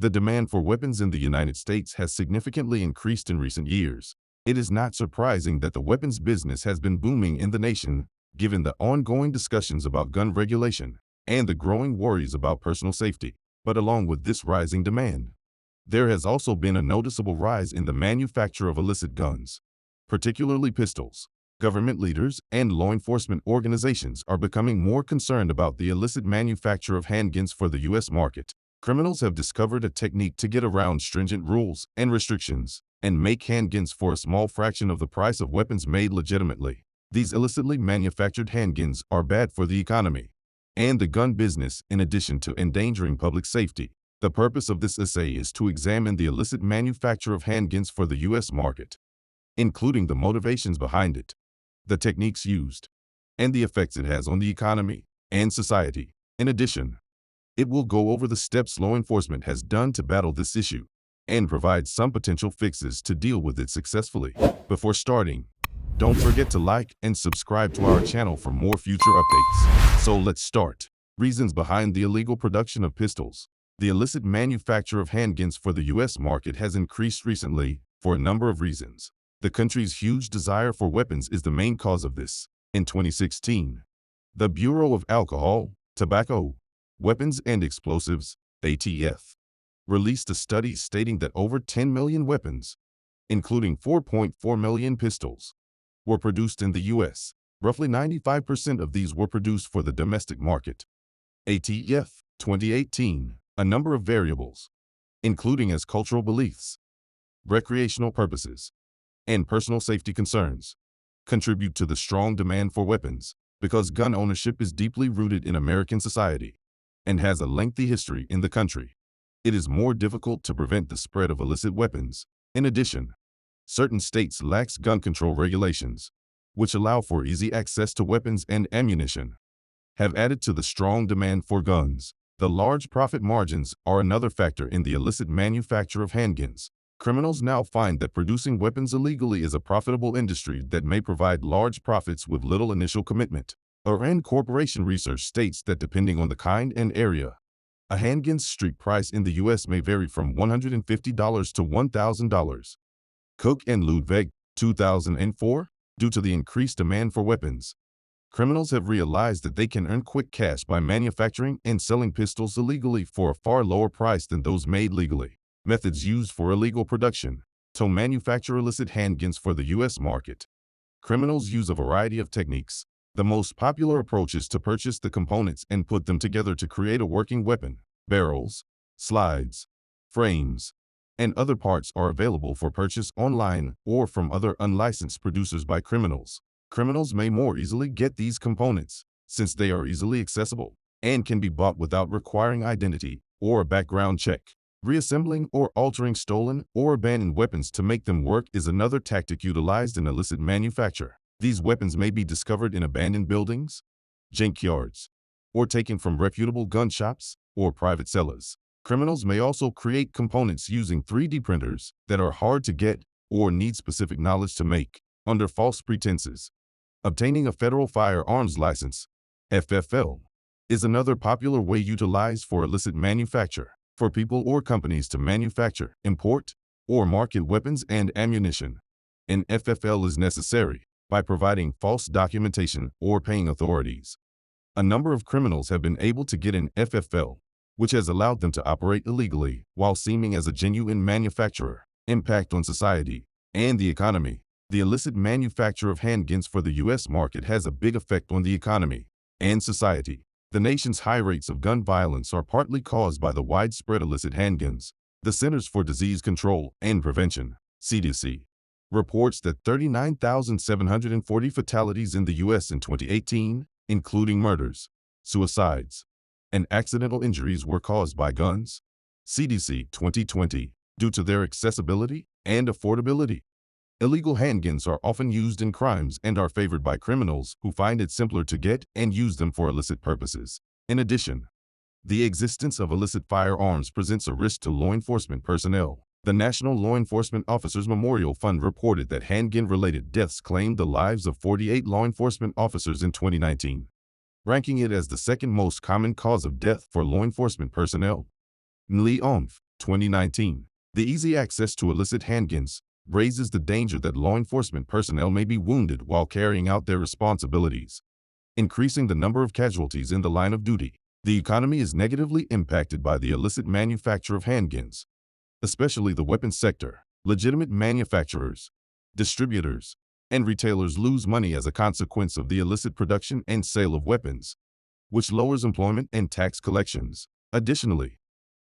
The demand for weapons in the United States has significantly increased in recent years. It is not surprising that the weapons business has been booming in the nation, given the ongoing discussions about gun regulation and the growing worries about personal safety. But along with this rising demand, there has also been a noticeable rise in the manufacture of illicit guns, particularly pistols. Government leaders and law enforcement organizations are becoming more concerned about the illicit manufacture of handguns for the U.S. market. Criminals have discovered a technique to get around stringent rules and restrictions and make handguns for a small fraction of the price of weapons made legitimately. These illicitly manufactured handguns are bad for the economy and the gun business, in addition to endangering public safety. The purpose of this essay is to examine the illicit manufacture of handguns for the U.S. market, including the motivations behind it, the techniques used, and the effects it has on the economy and society. In addition, it will go over the steps law enforcement has done to battle this issue and provide some potential fixes to deal with it successfully. Before starting, don't forget to like and subscribe to our channel for more future updates. So let's start. Reasons behind the illegal production of pistols. The illicit manufacture of handguns for the U.S. market has increased recently for a number of reasons. The country's huge desire for weapons is the main cause of this. In 2016, the Bureau of Alcohol, Tobacco, Weapons and Explosives, ATF, released a study stating that over 10 million weapons, including 4.4 million pistols, were produced in the U.S. Roughly 95% of these were produced for the domestic market. ATF, 2018, a number of variables, including as cultural beliefs, recreational purposes, and personal safety concerns, contribute to the strong demand for weapons. Because gun ownership is deeply rooted in American society and has a lengthy history in the country, it is more difficult to prevent the spread of illicit weapons. In addition, certain states lack gun control regulations, which allow for easy access to weapons and ammunition, have added to the strong demand for guns. The large profit margins are another factor in the illicit manufacture of handguns. Criminals now find that producing weapons illegally is a profitable industry that may provide large profits with little initial commitment. Rand Corporation research states that depending on the kind and area, a handgun's street price in the U.S. may vary from $150 to $1,000. Cook and Ludwig, 2004, due to the increased demand for weapons, criminals have realized that they can earn quick cash by manufacturing and selling pistols illegally for a far lower price than those made legally. Methods used for illegal production. To manufacture illicit handguns for the U.S. market, criminals use a variety of techniques. The most popular approach is to purchase the components and put them together to create a working weapon. Barrels, slides, frames, and other parts are available for purchase online or from other unlicensed producers by criminals. Criminals may more easily get these components since they are easily accessible and can be bought without requiring identity or a background check. Reassembling or altering stolen or abandoned weapons to make them work is another tactic utilized in illicit manufacture. These weapons may be discovered in abandoned buildings, junkyards, or taken from reputable gun shops or private sellers. Criminals may also create components using 3D printers that are hard to get or need specific knowledge to make under false pretenses. Obtaining a federal firearms license, FFL, is another popular way utilized for illicit manufacture. For people or companies to manufacture, import, or market weapons and ammunition, an FFL is necessary. By providing false documentation or paying authorities, a number of criminals have been able to get an FFL, which has allowed them to operate illegally while seeming as a genuine manufacturer. Impact on society and the economy. The illicit manufacture of handguns for the U.S. market has a big effect on the economy and society. The nation's high rates of gun violence are partly caused by the widespread illicit handguns. The Centers for Disease Control and Prevention, CDC, reports that 39,740 fatalities in the U.S. in 2018, including murders, suicides, and accidental injuries were caused by guns. CDC 2020, due to their accessibility and affordability. Illegal handguns are often used in crimes and are favored by criminals who find it simpler to get and use them for illicit purposes. In addition, the existence of illicit firearms presents a risk to law enforcement personnel. The National Law Enforcement Officers Memorial Fund reported that handgun-related deaths claimed the lives of 48 law enforcement officers in 2019, ranking it as the second most common cause of death for law enforcement personnel. Lee Omf, 2019. The easy access to illicit handguns raises the danger that law enforcement personnel may be wounded while carrying out their responsibilities, increasing the number of casualties in the line of duty. The economy is negatively impacted by the illicit manufacture of handguns, especially the weapons sector. Legitimate manufacturers, distributors, and retailers lose money as a consequence of the illicit production and sale of weapons, which lowers employment and tax collections. Additionally,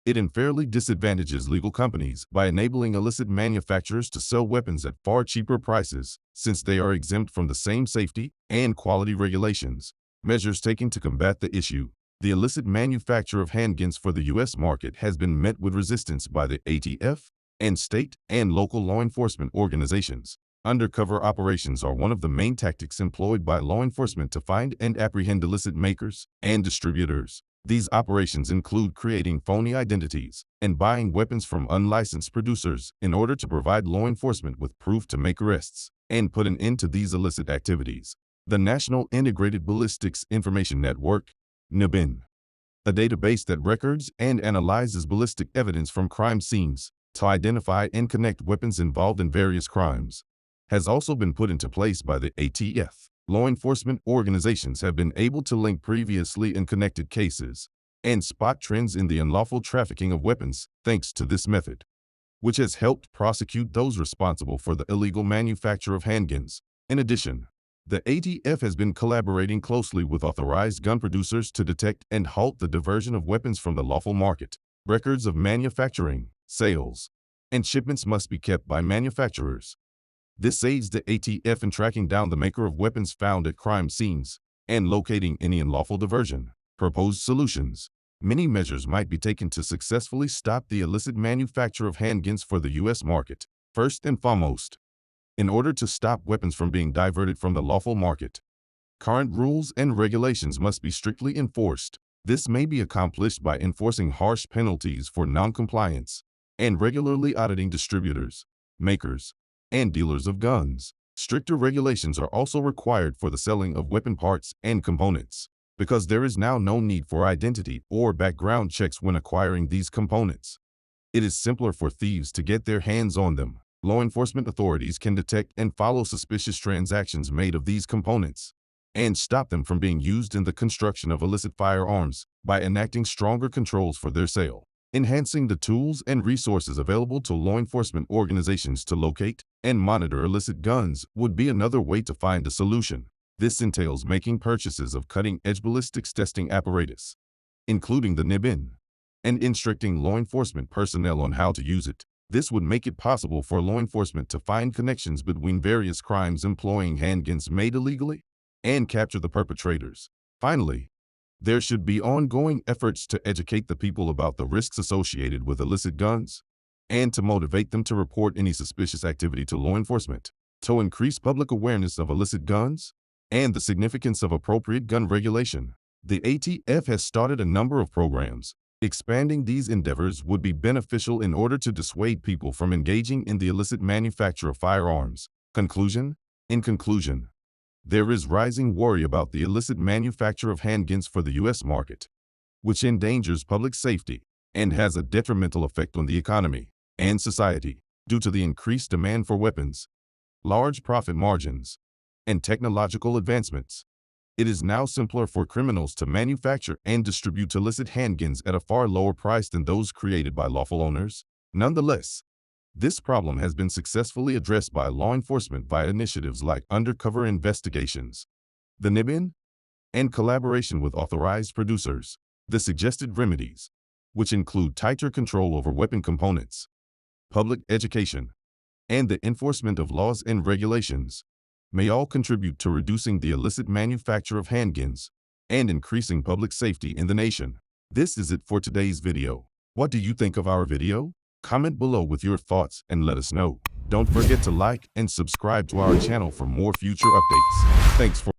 it unfairly disadvantages legal companies by enabling illicit manufacturers to sell weapons at far cheaper prices, since they are exempt from the same safety and quality regulations. Measures taken to combat the issue. The illicit manufacture of handguns for the U.S. market has been met with resistance by the ATF and state and local law enforcement organizations. Undercover operations are one of the main tactics employed by law enforcement to find and apprehend illicit makers and distributors. These operations include creating phony identities and buying weapons from unlicensed producers in order to provide law enforcement with proof to make arrests and put an end to these illicit activities. The National Integrated Ballistics Information Network, NIBIN, a database that records and analyzes ballistic evidence from crime scenes to identify and connect weapons involved in various crimes, has also been put into place by the ATF. Law enforcement organizations have been able to link previously unconnected cases and spot trends in the unlawful trafficking of weapons thanks to this method, which has helped prosecute those responsible for the illegal manufacture of handguns. In addition, the ATF has been collaborating closely with authorized gun producers to detect and halt the diversion of weapons from the lawful market. Records of manufacturing, sales, and shipments must be kept by manufacturers. This aids the ATF in tracking down the maker of weapons found at crime scenes and locating any unlawful diversion. Proposed solutions. Many measures might be taken to successfully stop the illicit manufacture of handguns for the U.S. market. First and foremost, in order to stop weapons from being diverted from the lawful market, current rules and regulations must be strictly enforced. This may be accomplished by enforcing harsh penalties for non-compliance and regularly auditing distributors, makers, and dealers of guns. Stricter regulations are also required for the selling of weapon parts and components, because there is now no need for identity or background checks when acquiring these components. It is simpler for thieves to get their hands on them. Law enforcement authorities can detect and follow suspicious transactions made of these components and stop them from being used in the construction of illicit firearms by enacting stronger controls for their sale. Enhancing the tools and resources available to law enforcement organizations to locate and monitor illicit guns would be another way to find a solution. This entails making purchases of cutting-edge ballistics testing apparatus, including the NIBIN, and instructing law enforcement personnel on how to use it. This would make it possible for law enforcement to find connections between various crimes employing handguns made illegally and capture the perpetrators. Finally, there should be ongoing efforts to educate the people about the risks associated with illicit guns and to motivate them to report any suspicious activity to law enforcement. To increase public awareness of illicit guns and the significance of appropriate gun regulation, the ATF has started a number of programs. Expanding these endeavors would be beneficial in order to dissuade people from engaging in the illicit manufacture of firearms. Conclusion. In conclusion, there is rising worry about the illicit manufacture of handguns for the U.S. market, which endangers public safety and has a detrimental effect on the economy and society due to the increased demand for weapons, large profit margins, and technological advancements. It is now simpler for criminals to manufacture and distribute illicit handguns at a far lower price than those created by lawful owners. Nonetheless, this problem has been successfully addressed by law enforcement via initiatives like undercover investigations, the NIBIN, and collaboration with authorized producers. The suggested remedies, which include tighter control over weapon components, public education, and the enforcement of laws and regulations, may all contribute to reducing the illicit manufacture of handguns and increasing public safety in the nation. This is it for today's video. What do you think of our video? Comment below with your thoughts and let us know. Don't forget to like and subscribe to our channel for more future updates. Thanks for